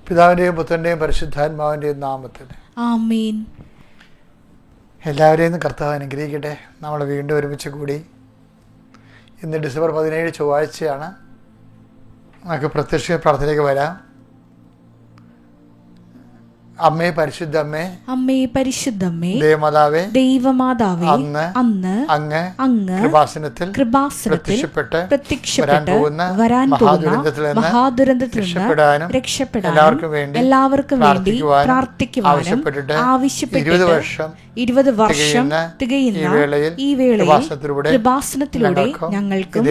പിതാവിൻ്റെയും പുത്രൻ്റെയും പരിശുദ്ധാത്മാവിൻ്റെയും നാമത്തിൽ ആമേൻ. എല്ലാവരെയും കർത്താവ് അനുഗ്രഹിക്കട്ടെ. നമ്മൾ വീണ്ടും ഒരുമിച്ച് കൂടി. ഇന്ന് ഡിസംബർ 17 ചൊവ്വാഴ്ചയാണ്. നമുക്ക് പ്രത്യക്ഷ പ്രാർത്ഥനയ്ക്ക് വരാം. അമ്മേ പരിശുദ്ധമ്മേ, അമ്മേ പരിശുദ്ധമ്മേ, ദേവമാതാവേ, ദൈവമാതാവേ, അന്ന് അങ്ങ് കൃപാസനത്തിൽ പ്രത്യക്ഷപ്പെട്ട് വരാൻ പോകുന്ന മഹാദുരന്തത്തിൽ നിന്ന് രക്ഷപ്പെടാനും എല്ലാവർക്കും വേണ്ടി പ്രാർത്ഥിക്കുവാനും ആവശ്യപ്പെട്ടിട്ട് 20 വർഷം തികയുന്ന ഈ വേളയിൽ കൃപാസനത്തിലൂടെ ഞങ്ങൾക്കും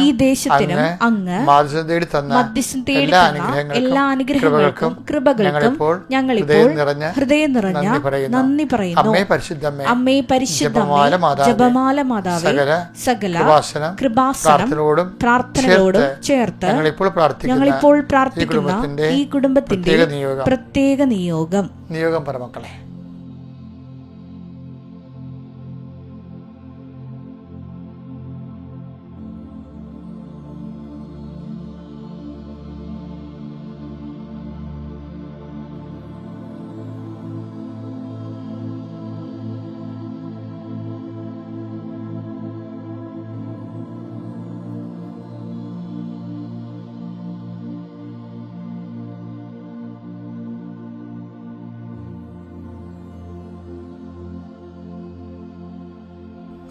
ഈ ദേശത്തിനും അങ്ങ് മധ്യസ്ഥം തേടി തന്ന എല്ലാ അനുഗ്രഹങ്ങൾക്കും കൃപകൾക്കും ഞങ്ങൾ ഹൃദയം നിറഞ്ഞ നന്ദി പറയുന്നു. അമ്മേ പരിശുദ്ധമ്മേ, ജപമാല മാതാവേ, സകല കൃപാസനം പ്രാർത്ഥനയോടും ചേർത്ത് ഞങ്ങളിപ്പോൾ പ്രാർത്ഥിക്കുന്ന ഈ കുടുംബത്തിന്റെ പ്രത്യേക നിയോഗം പറമക്കളെ.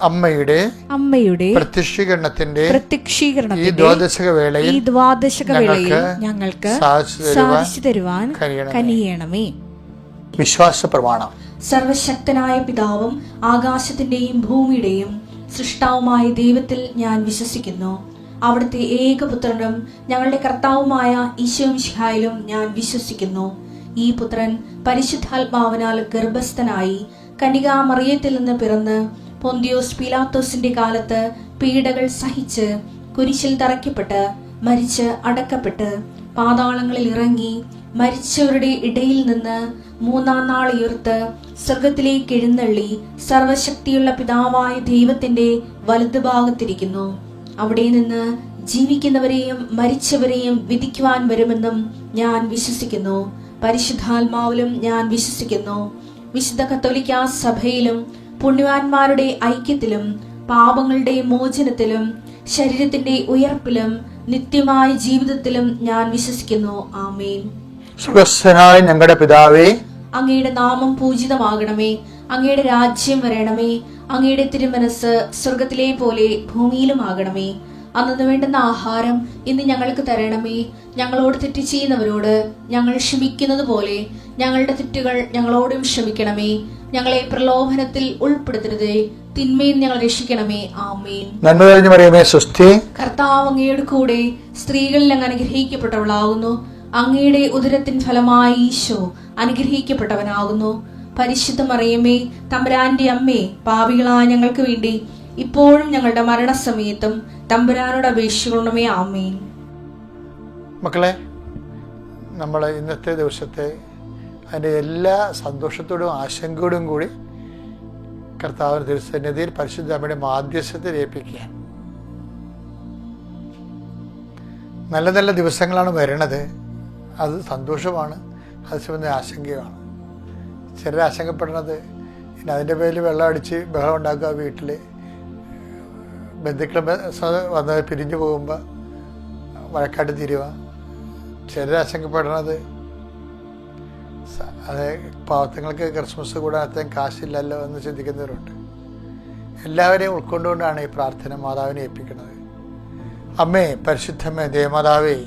അമ്മയുടെ പ്രത്യക്ഷീകരണത്തിന്റെ ഈ ദ്വാദശക വേളയിൽ ഞങ്ങൾക്ക് സാധിച്ചു തരുവാൻ കനിയണമേ. വിശ്വാസ പ്രമാണം. സർവശക്തനായ പിതാവും ആകാശത്തിന്റെയും ഭൂമിയുടെയും സൃഷ്ടാവുമായ ദൈവത്തിൽ ഞാൻ വിശ്വസിക്കുന്നു. അവിടുത്തെ ഏകപുത്രനും ഞങ്ങളുടെ കർത്താവുമായ ഈശോ മിശിഹായിലും ഞാൻ വിശ്വസിക്കുന്നു. ഈ പുത്രൻ പരിശുദ്ധാത്മാവിനാൽ ഗർഭസ്ഥനായി കന്യകാമറിയത്തിൽ നിന്ന് പിറന്ന് പൊന്തിയോസ് പീലാത്തോസിന്റെ കാലത്ത് പീഡകൾ സഹിച്ച് കുരിശിൽ തറയ്ക്കപ്പെട്ട് മരിച്ച് അടക്കപ്പെട്ട് പാതാളങ്ങളിൽ ഇറങ്ങി മരിച്ചവരുടെ ഇടയിൽ നിന്ന് 3-ാം നാൾ ഉയർത്ത് സ്വർഗത്തിലേക്ക് എഴുന്നള്ളി സർവശക്തിയുള്ള പിതാവായ ദൈവത്തിന്റെ വലതുഭാഗത്തിരിക്കുന്നു. അവിടെ നിന്ന് ജീവിക്കുന്നവരെയും മരിച്ചവരെയും വിധിക്കുവാൻ വരുമെന്നും ഞാൻ വിശ്വസിക്കുന്നു. പരിശുദ്ധാത്മാവിലും ഞാൻ വിശ്വസിക്കുന്നു. വിശുദ്ധ കത്തോലിക്കാ സഭയിലും പുണ്യവാന്മാരുടെ ഐക്യത്തിലും പാപങ്ങളുടെ മോചനത്തിലും ശരീരത്തിന്റെ ഉയർപ്പിലും നിത്യമായ ജീവിതത്തിലും ഞാൻ വിശ്വസിക്കുന്നു. ആമേൻ. സ്വർഗ്ഗസ്ഥനായ ഞങ്ങളുടെ പിതാവേ, അങ്ങയുടെ നാമം പൂജിതമാകണമേ. അങ്ങയുടെ രാജ്യം വരണമേ. അങ്ങയുടെ തിരുമനസ് സ്വർഗത്തിലെ പോലെ ഭൂമിയിലും ആകണമേ. അന്നു വേണ്ടുന്ന ആഹാരം ഇന്ന് ഞങ്ങൾക്ക് തരണമേ. ഞങ്ങളോട് തെറ്റ് ചെയ്യുന്നവരോട് ഞങ്ങൾ ക്ഷമിക്കുന്നത് പോലെ ഞങ്ങളുടെ തെറ്റുകൾ ഞങ്ങളോടും ക്ഷമിക്കണമേ. ഞങ്ങളെ പ്രലോഭനത്തിൽ ഉൾപ്പെടുത്തരുതേ, തിന്മയിൽ ഞങ്ങൾ രക്ഷിക്കണമേ. ആമേൻ. നന്മ നിറഞ്ഞ മറിയമേ, സ്വസ്തി. കർത്താവ് അങ്ങയുടെ കൂടെ സ്ത്രീകളിൽ അങ്ങ് അനുഗ്രഹിക്കപ്പെട്ടവളാകുന്നു. അങ്ങയുടെ ഉദരത്തിൻ ഫലമായി ഈശോ അനുഗ്രഹിക്കപ്പെട്ടവനാകുന്നു. പരിശുദ്ധ മറിയമേ, തമ്പുരാന്റെ അമ്മേ, പാപികളായ ഞങ്ങൾക്ക് വേണ്ടി ഇപ്പോഴും ഞങ്ങളുടെ മരണസമയത്തും തമ്പുരാനോട് അപേക്ഷിക്കണമേ. ആമേൻ. മക്കളെ, നമ്മൾ ഇന്നത്തെ ദിവസത്തെ അതിൻ്റെ എല്ലാ സന്തോഷത്തോടും ആശങ്കയോടും കൂടി കർത്താവിന്റെ തിരുസന്നിധിയിൽ പരിശുദ്ധ അമ്മയുടെ മാധ്യസ്ഥത്തിൽ ഏൽപ്പിക്കുക. നല്ല നല്ല ദിവസങ്ങളാണ് വരണത്. അത് സന്തോഷമാണ്, അത് സംബന്ധിച്ച ആശങ്കയാണ്. ചിലർ ആശങ്കപ്പെടുന്നത് പിന്നെ അതിൻ്റെ പേരിൽ വെള്ളം അടിച്ച് ബഹളം ഉണ്ടാക്കുക, വീട്ടിൽ ബന്ധുക്കൾ വന്ന് പിരിഞ്ഞു പോകുമ്പോൾ വഴക്കാട്ട് തീരുക. ചിലർ ആശങ്കപ്പെടുന്നത് അത് പാവത്തങ്ങൾക്ക് ക്രിസ്മസ് കൂടാൻ അത്രയും കാശില്ലല്ലോ എന്ന് ചിന്തിക്കുന്നവരുണ്ട്. എല്ലാവരെയും ഉൾക്കൊണ്ടുകൊണ്ടാണ് ഈ പ്രാർത്ഥന മാതാവിനെ ഏൽപ്പിക്കുന്നത്. അമ്മേ പരിശുദ്ധമ്മേ, ദേവമാതാവേ,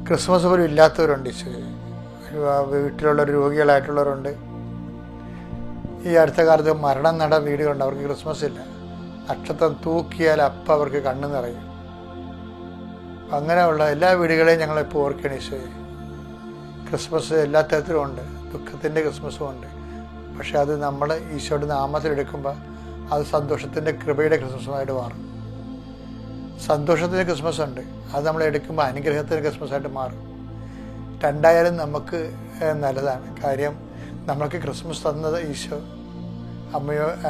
ക്രിസ്മസ് പോലും ഇല്ലാത്തവരുണ്ട്. വീട്ടിലുള്ള രോഗികളായിട്ടുള്ളവരുണ്ട്. ഈ അടുത്ത കാലത്ത് മരണം നടന്ന വീടുകളുണ്ട്, അവർക്ക് ക്രിസ്മസ് ഇല്ല. നക്ഷത്രം തൂക്കിയാൽ അപ്പം അവർക്ക് കണ്ണു നിറയും. അങ്ങനെയുള്ള എല്ലാ വീടുകളെയും ഞങ്ങളിപ്പോൾ ഓർക്കണം. ഈശോയെ, ക്രിസ്മസ് എല്ലാ തരത്തിലും ഉണ്ട്, ദുഃഖത്തിൻ്റെ ക്രിസ്മസും ഉണ്ട്. പക്ഷെ അത് നമ്മൾ ഈശോയുടെ നാമത്തിലെടുക്കുമ്പോൾ അത് സന്തോഷത്തിൻ്റെ കൃപയുടെ ക്രിസ്മസുമായിട്ട് മാറും. സന്തോഷത്തിൻ്റെ ക്രിസ്മസ് ഉണ്ട്, അത് നമ്മൾ എടുക്കുമ്പോൾ അനുഗ്രഹത്തിൻ്റെ ക്രിസ്മസായിട്ട് മാറും. രണ്ടായാലും നമുക്ക് നല്ലതാണ്. കാര്യം നമ്മൾക്ക് ക്രിസ്മസ് തന്നത് ഈശോ.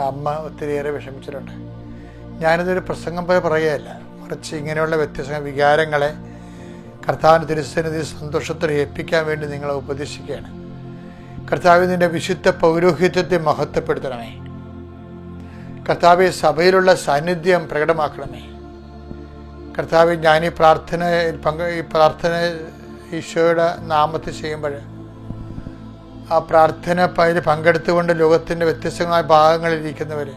അമ്മ ഒത്തിരിയേറെ വിഷമിച്ചിട്ടുണ്ട്. ഞാനിതൊരു പ്രസംഗം പോലെ പറയുകയല്ല, മറിച്ച് ഇങ്ങനെയുള്ള വ്യത്യസ്ത വികാരങ്ങളെ കർത്താവിൻ്റെ തിരുസന്നിധി സന്തോഷത്തിൽ ഏൽപ്പിക്കാൻ വേണ്ടി നിങ്ങളെ ഉപദേശിക്കുകയാണ്. കർത്താവ് നിൻ്റെ വിശുദ്ധ പൗരോഹിത്യത്തെ മഹത്വപ്പെടുത്തണമേ. കർത്താവെ സഭയിലുള്ള സാന്നിധ്യം പ്രകടമാക്കണമേ. കർത്താവെ ഞാൻ ഈ പ്രാർത്ഥന ഈശോയുടെ നാമത്തിൽ ചെയ്യുമ്പോൾ ആ പ്രാർത്ഥന പങ്കെടുത്തുകൊണ്ട് ലോകത്തിൻ്റെ വ്യത്യസ്തമായ ഭാഗങ്ങളിൽ ഇരിക്കുന്നവർ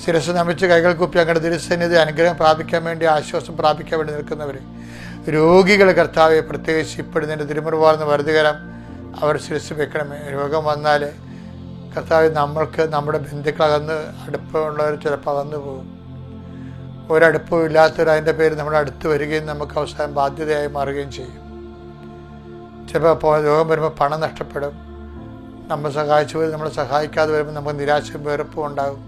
ശിരസ് നമിച്ച് കൈകൾ കുപ്പി അങ്ങയുടെ തിരുസന്നിധി അനുഗ്രഹം പ്രാപിക്കാൻ വേണ്ടി, ആശ്വാസം പ്രാപിക്കാൻ വേണ്ടി നിൽക്കുന്നവർ, രോഗികൾ കർത്താവെ പ്രത്യേകിച്ച് ഇപ്പോഴും തിരുമുറുവാർന്ന് വരുതുകരം അവർ ശിരസ് വെക്കണമേ. രോഗം വന്നാൽ കർത്താവ് നമ്മൾക്ക് നമ്മുടെ ബന്ധുക്കളകന്ന് അടുപ്പമുള്ളവർ ചിലപ്പോൾ അകന്നു പോകും. ഒരടുപ്പവും ഇല്ലാത്തവർ അതിൻ്റെ പേര് നമ്മുടെ അടുത്ത് വരികയും നമുക്ക് അവസാനം ബാധ്യതയായി മാറുകയും ചെയ്യും. ചിലപ്പോൾ രോഗം വരുമ്പോൾ പണം നഷ്ടപ്പെടും. നമ്മൾ സഹായിച്ചു പോയി നമ്മളെ സഹായിക്കാതെ വരുമ്പോൾ നമുക്ക് നിരാശയും വെറുപ്പും ഉണ്ടാകും.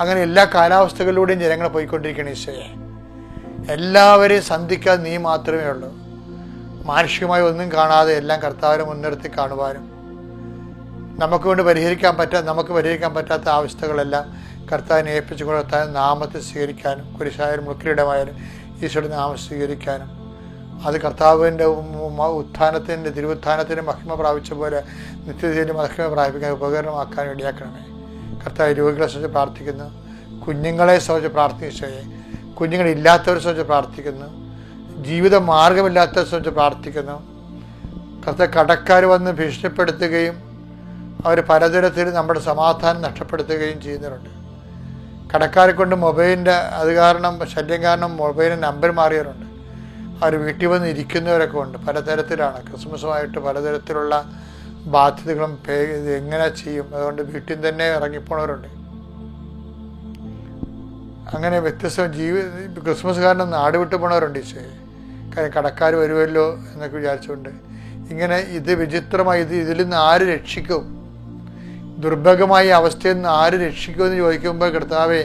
അങ്ങനെ എല്ലാ കാലാവസ്ഥകളിലൂടെയും ജനങ്ങൾ പോയിക്കൊണ്ടിരിക്കണം. ഈശോയെ എല്ലാവരെയും സന്ധിക്കാതെ നീ മാത്രമേ ഉള്ളൂ. മാനുഷികമായി ഒന്നും കാണാതെ എല്ലാം കർത്താവിനെ മുൻനിർത്തി കാണുവാനും നമുക്ക് പരിഹരിക്കാൻ പറ്റാത്ത അവസ്ഥകളെല്ലാം കർത്താവിനെ ഏൽപ്പിച്ചു കൊടുത്താലും നാമത്തെ സ്വീകരിക്കാനും, കുരിശായാലും മുൾക്കിരീടമായാലും ഈശോയുടെ നാമം സ്വീകരിക്കാനും, അത് കർത്താവിൻ്റെ തിരുവുത്ഥാനത്തിൻ്റെ മഹിമ പ്രാപിച്ച പോലെ നിത്യതയിലും മഹിമ പ്രാപിക്കാൻ ഉപകരണമാക്കാൻ ഇടയാക്കണമേ. കർത്താവ് രോഗികളെ സംബന്ധിച്ച് പ്രാർത്ഥിക്കുന്നു, കുഞ്ഞുങ്ങളെ സംബന്ധിച്ച് പ്രാർത്ഥിച്ചേ, കുഞ്ഞുങ്ങളില്ലാത്തവരെ സംബന്ധിച്ച് പ്രാർത്ഥിക്കുന്നു, ജീവിത മാർഗമില്ലാത്തവരെ സംബന്ധിച്ച് പ്രാർത്ഥിക്കുന്നു. കർത്താവ് കടക്കാർ വന്ന് ഭീഷണിപ്പെടുത്തുകയും അവർ പലതരത്തിൽ നമ്മുടെ സമാധാനം നഷ്ടപ്പെടുത്തുകയും ചെയ്യുന്നവരുണ്ട്. കടക്കാരെ കൊണ്ട് മൊബൈലിൻ്റെ ശല്യം കാരണം മൊബൈലിൻ്റെ നമ്പർ മാറിയവരുണ്ട്. അവർ വീട്ടിൽ വന്ന് ഇരിക്കുന്നവരൊക്കെ ഉണ്ട്. പലതരത്തിലാണ്. ക്രിസ്മസുമായിട്ട് പലതരത്തിലുള്ള ബാധ്യതകളും എങ്ങനെ ചെയ്യും, അതുകൊണ്ട് വീട്ടിൽ തന്നെ ഇറങ്ങിപ്പോണവരുണ്ട്. അങ്ങനെ വ്യത്യസ്ത ക്രിസ്മസ് കാരണം നാട് വിട്ടു പോണവരുണ്ട്. ഈശോയെ കാര്യം കടക്കാർ വരുമല്ലോ എന്നൊക്കെ വിചാരിച്ചുകൊണ്ട് ഇങ്ങനെ ഇത് വിചിത്രമായി ഇതിൽ നിന്ന് ആര് രക്ഷിക്കും, ദുർഭഗമായ അവസ്ഥയിൽ നിന്ന് ആര് രക്ഷിക്കുമെന്ന് ചോദിക്കുമ്പോൾ കർത്താവെ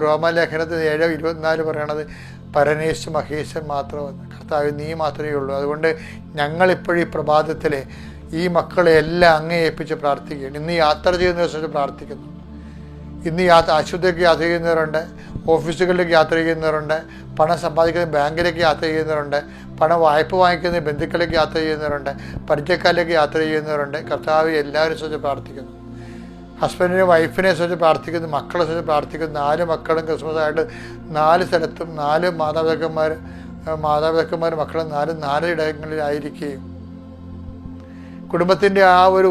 റോമാലേഖനത്തിൽ 7:24 പറയണത് പരനേശ് മഹേശൻ മാത്രമെന്ന്. കർത്താവ് നീ മാത്രമേ ഉള്ളൂ. അതുകൊണ്ട് ഞങ്ങളിപ്പോഴും ഈ പ്രഭാതത്തിൽ ഈ മക്കളെ എല്ലാം അങ്ങേ ഏൽപ്പിച്ച് പ്രാർത്ഥിക്കുകയാണ്. ഇന്ന് യാത്ര ചെയ്യുന്ന ദിവസം പ്രാർത്ഥിക്കുന്നു. ഇന്ന് ആശുപത്രിക്ക് യാത്ര ചെയ്യുന്നവരുണ്ട്, ഓഫീസുകളിലേക്ക് യാത്ര ചെയ്യുന്നവരുണ്ട്, പണം സമ്പാദിക്കുന്ന ബാങ്കിലേക്ക് യാത്ര ചെയ്യുന്നവരുണ്ട്, പണം വായ്പ വാങ്ങിക്കുന്ന ബന്ധുക്കളിലേക്ക് യാത്ര ചെയ്യുന്നവരുണ്ട്, പരിചയക്കാരിലേക്ക് യാത്ര ചെയ്യുന്നവരുണ്ട്. കർത്താവ് എല്ലാവരും സംബന്ധിച്ച് പ്രാർത്ഥിക്കുന്നു. ഹസ്ബൻഡിനെ വൈഫിനെ സംബന്ധിച്ച് പ്രാർത്ഥിക്കുന്നു, മക്കളെ സംബന്ധിച്ച് പ്രാർത്ഥിക്കുന്നു. 4 മക്കളും ക്രിസ്മസ് ആയിട്ട് 4 സ്ഥലത്തും 4 മാതാപിതാക്കന്മാർ മക്കളും 4 ഇടങ്ങളിലായിരിക്കുകയും കുടുംബത്തിൻ്റെ ആ ഒരു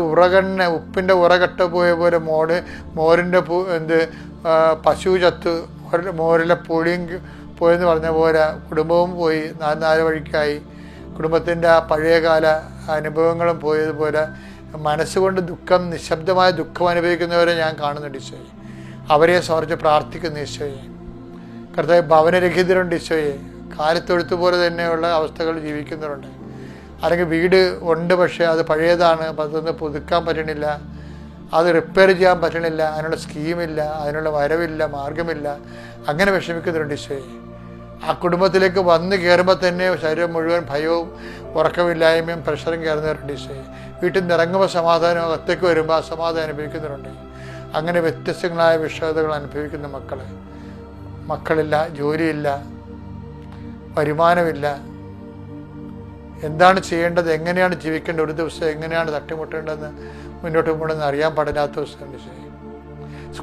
ഉപ്പിൻ്റെ ഉറകട്ട പോയ പോലെ മോരിൻ്റെ പശു ചത്ത് മോരിലെ പുളിയും പോയെന്ന് പറഞ്ഞ പോലെ കുടുംബവും പോയി, 4 വഴിക്കായി. കുടുംബത്തിൻ്റെ ആ പഴയകാല അനുഭവങ്ങളും പോയതുപോലെ മനസ്സുകൊണ്ട് നിശബ്ദമായ ദുഃഖം അനുഭവിക്കുന്നവരെ ഞാൻ കാണുന്നുണ്ട്. ഈശോയെ അവരെ സമർപ്പിച്ച് പ്രാർത്ഥിക്കുന്നു. ഈശോയെ കർത്താവ് ഭവനരഹിതരുണ്ട്. ഈശോയെ കാലത്തൊഴുത്തു പോലെ തന്നെയുള്ള അവസ്ഥകൾ ജീവിക്കുന്നവരുണ്ട്. അല്ലെങ്കിൽ വീട് ഉണ്ട്, പക്ഷേ അത് പഴയതാണ്, അതൊന്ന് പുതുക്കാൻ പറ്റണില്ല, അത് റിപ്പയർ ചെയ്യാൻ പറ്റണില്ല, അതിനുള്ള സ്കീമില്ല, അതിനുള്ള വരവില്ല, മാർഗമില്ല, അങ്ങനെ വിഷമിക്കുന്നവരുണ്ട്. ഈശോയെ ആ കുടുംബത്തിലേക്ക് വന്ന് കയറുമ്പോൾ തന്നെ ശരീരം മുഴുവൻ ഭയവും ഉറക്കമില്ലായ്മയും പ്രഷറും കയറുന്നവരുണ്ട്. ഈശോയെ വീട്ടിൽ നിന്ന് ഇറങ്ങുമ്പോൾ സമാധാനം, അകത്തേക്ക് വരുമ്പോൾ അസമാധാനം അനുഭവിക്കുന്നവരുണ്ട്. അങ്ങനെ വ്യത്യസ്തങ്ങളായ വിഷയതകൾ അനുഭവിക്കുന്ന മക്കളില്ല, ജോലിയില്ല, വരുമാനമില്ല, എന്താണ് ചെയ്യേണ്ടത്, എങ്ങനെയാണ് ജീവിക്കേണ്ടത്, ഒരു ദിവസം എങ്ങനെയാണ് തട്ടിമുട്ടേണ്ടതെന്ന് മുന്നോട്ട് പോകണമെന്ന് അറിയാൻ പാടില്ലാത്ത ദിവസമുണ്ട്.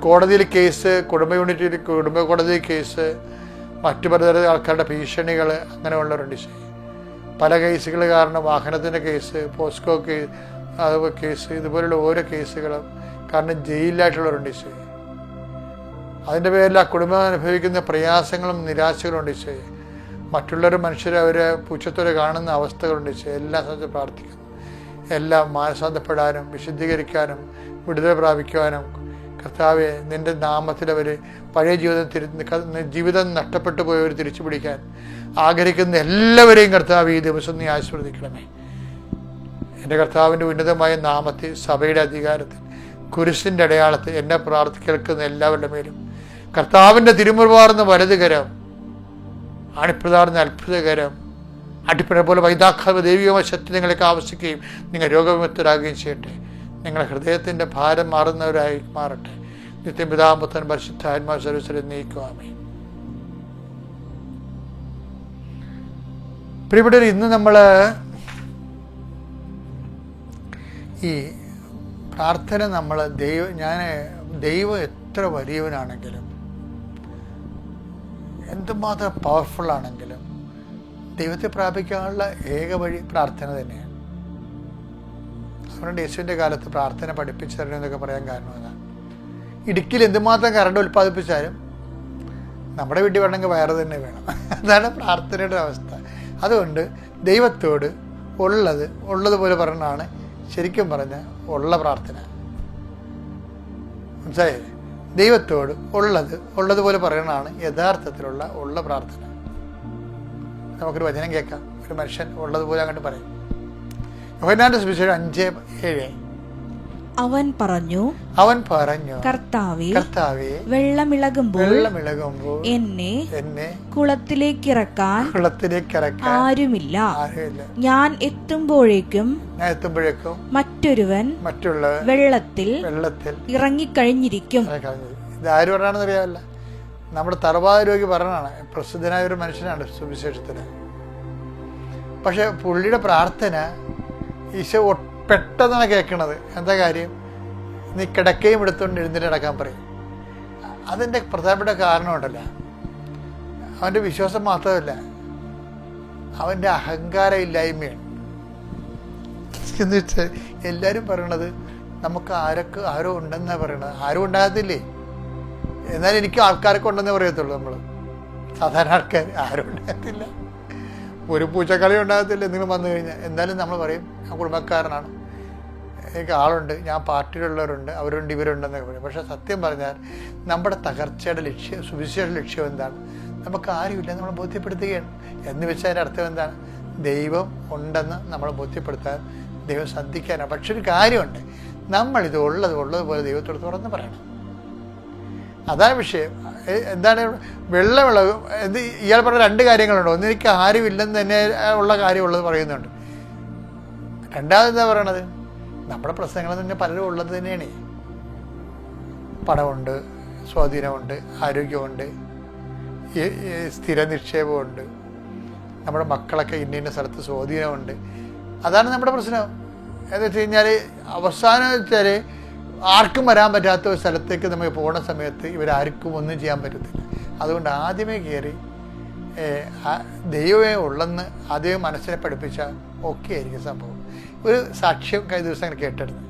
കോടതിയിൽ കേസ്, കുടുംബ കോടതി കേസ്, മറ്റു പലതരം ആൾക്കാരുടെ ഭീഷണികൾ, അങ്ങനെയുള്ളവരുണ്ട്. പല കേസുകൾ കാരണം വാഹനത്തിൻ്റെ കേസ്, പോസ്കോ കേസ്, ഇതുപോലുള്ള ഓരോ കേസുകളും കാരണം ജയിലിലായിട്ടുള്ളവരുണ്ട്. ഈശോയെ അതിൻ്റെ പേരിൽ ആ കുടുംബം അനുഭവിക്കുന്ന പ്രയാസങ്ങളും നിരാശകളും ഉണ്ട്. ഈശോയെ മറ്റുള്ളവർ മനുഷ്യരെ അവരെ പുച്ഛത്തോടെ കാണുന്ന അവസ്ഥകളുണ്ട്. ഈശോയെ എല്ലാം സംബന്ധിച്ച് പ്രാർത്ഥിക്കുന്നു. എല്ലാം മാനസാന്തപ്പെടാനും വിശുദ്ധീകരിക്കാനും വിടുതൽ പ്രാപിക്കുവാനും കർത്താവെ നിൻ്റെ നാമത്തിൽ അവർ പഴയ ജീവിതം നഷ്ടപ്പെട്ടു പോയവർ തിരിച്ചു പിടിക്കാൻ ആഗ്രഹിക്കുന്ന എല്ലാവരെയും കർത്താവ് ഈ ദിവസം നീ ആശീർവദിക്കണമേ. എൻ്റെ കർത്താവിൻ്റെ ഉന്നതമായ നാമത്തിൽ, സഭയുടെ അധികാരത്തിൽ, കുരിശിൻ്റെ അടയാളത്തിൽ എന്നെ കേൾക്കുന്ന എല്ലാവരുടെ മേലും കർത്താവിൻ്റെ തിരുമുറുവാർന്ന വലതുകരം, ആണിപ്രതാർന്ന അത്ഭുതകരം, അടിപ്പിനെ പോലെ വൈദാഖാത്മ ദൈവികമായ ശക്തി നിങ്ങൾക്ക് ആവശ്യിക്കുകയും നിങ്ങൾ രോഗവിമുക്തരാകുകയും ചെയ്യട്ടെ. നിങ്ങളുടെ ഹൃദയത്തിൻ്റെ ഭാരം മാറുന്നവരായി മാറട്ടെ. നിത്യം പിതാപുത്രൻ പരിശുദ്ധാത്മാ സർവ്വസ്വരെ നീക്കുവാമേ. പ്രിയപ്പെട്ടവർ, ഇന്ന് നമ്മൾ ഈ പ്രാർത്ഥന നമ്മൾ ദൈവം എത്ര വലിയവനാണെങ്കിലും എന്തുമാത്രം പവർഫുൾ ആണെങ്കിലും ദൈവത്തെ പ്രാപിക്കാനുള്ള ഏക വഴി പ്രാർത്ഥന തന്നെയാണ്. അതുകൊണ്ട് യേശുവിൻ്റെ കാലത്ത് പ്രാർത്ഥന പഠിപ്പിച്ചു തരണമെന്നൊക്കെ പറയാൻ കാരണം അതാണ്. ഇടുക്കിയിൽ എന്തുമാത്രം കറണ്ട് ഉൽപ്പാദിപ്പിച്ചാലും നമ്മുടെ വീട്ടിൽ വേണമെങ്കിൽ വയറ് തന്നെ വേണം. അതാണ് പ്രാർത്ഥനയുടെ അവസ്ഥ. അതുകൊണ്ട് ദൈവത്തോട് ഉള്ളതുപോലെ പറഞ്ഞാണ് ശരിക്കും പറഞ്ഞ ഉള്ള പ്രാർത്ഥന. മനസ്സിലായില്ലേ? ദൈവത്തോട് ഉള്ളതുപോലെ പറയണതാണ് യഥാർത്ഥത്തിലുള്ള ഉള്ള പ്രാർത്ഥന. നമുക്കൊരു വചനം കേൾക്കാം. ഒരു മനുഷ്യൻ ഉള്ളതുപോലെ അങ്ങോട്ട് പറയും. യോഹന്നാന്റെ സുവിശേഷം 5:7. അവൻ പറഞ്ഞു, കർത്താവേ, വെള്ളമിളകുമ്പോൾ എന്നെ കുളത്തിലേക്കിറക്കാൻ ആരുമില്ല. ഞാൻ എത്തുമ്പോഴേക്കും മറ്റൊരുവൻ വെള്ളത്തിൽ ഇറങ്ങിക്കഴിഞ്ഞിരിക്കും. ഇത് ആര് പറഞ്ഞാണെന്ന് അറിയാമല്ല, നമ്മുടെ തറവാട് രോഗി പറഞ്ഞാണ്. പ്രസിദ്ധനായ ഒരു മനുഷ്യനാണ് സുവിശേഷത്തിന്. പക്ഷെ പുള്ളിയുടെ പ്രാർത്ഥന ഈശോ പെട്ടെന്നാണ് കേൾക്കണത്. എന്താ കാര്യം? നീ കിടക്കയും എടുത്തുകൊണ്ട് എഴുന്നേറ്റ് നടക്കാൻ പറയും. അതിൻ്റെ പ്രധാനപ്പെട്ട കാരണമുണ്ടല്ല, അവൻ്റെ വിശ്വാസം മാത്രമല്ല, അവൻ്റെ അഹങ്കാരം ഇല്ലായ്മയാണ്. എന്ന് വെച്ചാൽ എല്ലാവരും പറയണത് നമുക്ക് ആരോ ഉണ്ടെന്നാണ് പറയണത്. ആരും ഉണ്ടാകത്തില്ലേ, എന്നാലും എനിക്ക് ആൾക്കാരൊക്കെ ഉണ്ടെന്നേ പറയത്തുള്ളൂ. നമ്മൾ സാധാരണ ആൾക്കാർ ആരും ഉണ്ടാകത്തില്ല, ഒരു പൂച്ചക്കളി ഉണ്ടാകത്തില്ല. എന്തെങ്കിലും വന്നു കഴിഞ്ഞാൽ എന്തായാലും നമ്മൾ പറയും ഞാൻ കുടുംബക്കാരനാണ്, എനിക്ക് ആളുണ്ട്, ഞാൻ പാർട്ടിയിലുള്ളവരുണ്ട്, അവരുണ്ട്, ഇവരുണ്ടെന്നൊക്കെ പറയും. പക്ഷെ സത്യം പറഞ്ഞാൽ നമ്മുടെ തകർച്ചയുടെ ലക്ഷ്യം, സുവിശേഷ ലക്ഷ്യം എന്താണ്? നമുക്ക് ആരുമില്ല നമ്മൾ ബോധ്യപ്പെടുത്തുകയാണ്. എന്ന് വെച്ചാൽ അതിൻ്റെ അർത്ഥം എന്താണ്? ദൈവം ഉണ്ടെന്ന് നമ്മൾ ബോധ്യപ്പെടുത്താൻ ദൈവം ശ്രദ്ധിക്കാനാണ്. പക്ഷെ ഒരു കാര്യമുണ്ട്, നമ്മളിത് ഉള്ളതുപോലെ ദൈവത്തോട് തുറന്ന് പറയണം. അതാണ് വിഷയം. എന്താണ് വെള്ളമിളവ്? ഇയാൾ പറഞ്ഞ രണ്ട് കാര്യങ്ങളുണ്ട്. ഒന്ന്, എനിക്ക് ആരുമില്ലെന്ന് തന്നെ ഉള്ള കാര്യമുള്ളത് പറയുന്നുണ്ട്. രണ്ടാമത് എന്താ പറയണത്? നമ്മുടെ പ്രശ്നങ്ങൾ തന്നെ പലരും ഉള്ളത് തന്നെയാണ്. പണമുണ്ട്, സ്വാധീനമുണ്ട്, ആരോഗ്യമുണ്ട്, സ്ഥിര നിക്ഷേപമുണ്ട്, നമ്മുടെ മക്കളൊക്കെ ഇന്ന സ്ഥലത്ത് സ്വാധീനമുണ്ട്. അതാണ് നമ്മുടെ പ്രശ്നം. എന്ന് വെച്ച് കഴിഞ്ഞാൽ അവസാനം വെച്ചാൽ ആർക്കും വരാൻ പറ്റാത്ത ഒരു സ്ഥലത്തേക്ക് നമ്മൾ പോകുന്ന സമയത്ത് ഇവരാർക്കും ഒന്നും ചെയ്യാൻ പറ്റത്തില്ല. അതുകൊണ്ട് ആദ്യമേ കയറി ദൈവമേ ഉള്ളെന്ന് ആദ്യമേ മനസ്സിനെ പഠിപ്പിച്ചാൽ ഓക്കെ ആയിരിക്കും സംഭവം. ഒരു സാക്ഷ്യം കഴിഞ്ഞ ദിവസം അങ്ങനെ കേട്ടെടുത്ത്,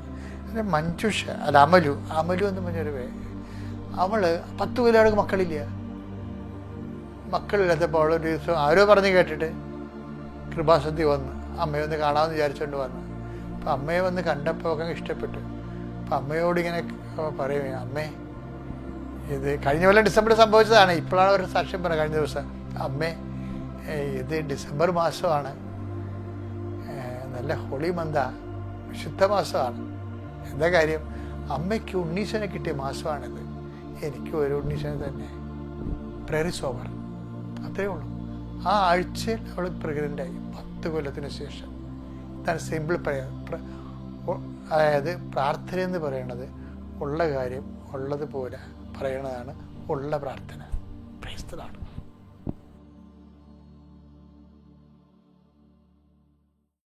മഞ്ജുഷ അമലു എന്ന് പറഞ്ഞൊരു അവള് 10 കൊല്ലം മക്കളില്ലാത്തപ്പോൾ അവളൊരു ദിവസം ആരോ പറഞ്ഞ് കേട്ടിട്ട് കൃപാസന്ധി വന്ന് അമ്മയെ ഒന്ന് കാണാമെന്ന് വിചാരിച്ചുകൊണ്ട് വന്നു. അപ്പം അമ്മയെ വന്ന് കണ്ടപ്പോൾ ഒക്കെ ഇഷ്ടപ്പെട്ടു. അപ്പം അമ്മയോട് ഇങ്ങനെ പറയുക, അമ്മേ ഇത് കഴിഞ്ഞ കൊല്ലം ഡിസംബറിൽ സംഭവിച്ചതാണ്, ഇപ്പോഴാണ് ഒരു സാക്ഷ്യം പറഞ്ഞത് കഴിഞ്ഞ ദിവസം. അമ്മേ ഇത് ഡിസംബർ മാസമാണ്, നല്ല ഹോളി മന്താ, വിശുദ്ധ മാസമാണ്. എന്താ കാര്യം? അമ്മയ്ക്ക് ഉണ്ണീശനെ കിട്ടിയ മാസമാണിത്, എനിക്ക് ഒരു ഉണ്ണീശനെ തന്നെ. Prayer is over. അത്രയേ ഉള്ളൂ. ആ ആഴ്ചയിൽ അവൾ പ്രഗ്നൻ്റായി 10 കൊല്ലത്തിന് ശേഷം. ഇതാണ് സിമ്പിൾ പ്രയർ. അതായത് പ്രാർത്ഥന എന്ന് പറയുന്നത് ഉള്ള കാര്യം ഉള്ളതുപോലെ പറയണതാണ് ഉള്ള പ്രാർത്ഥന. Praise the Lord.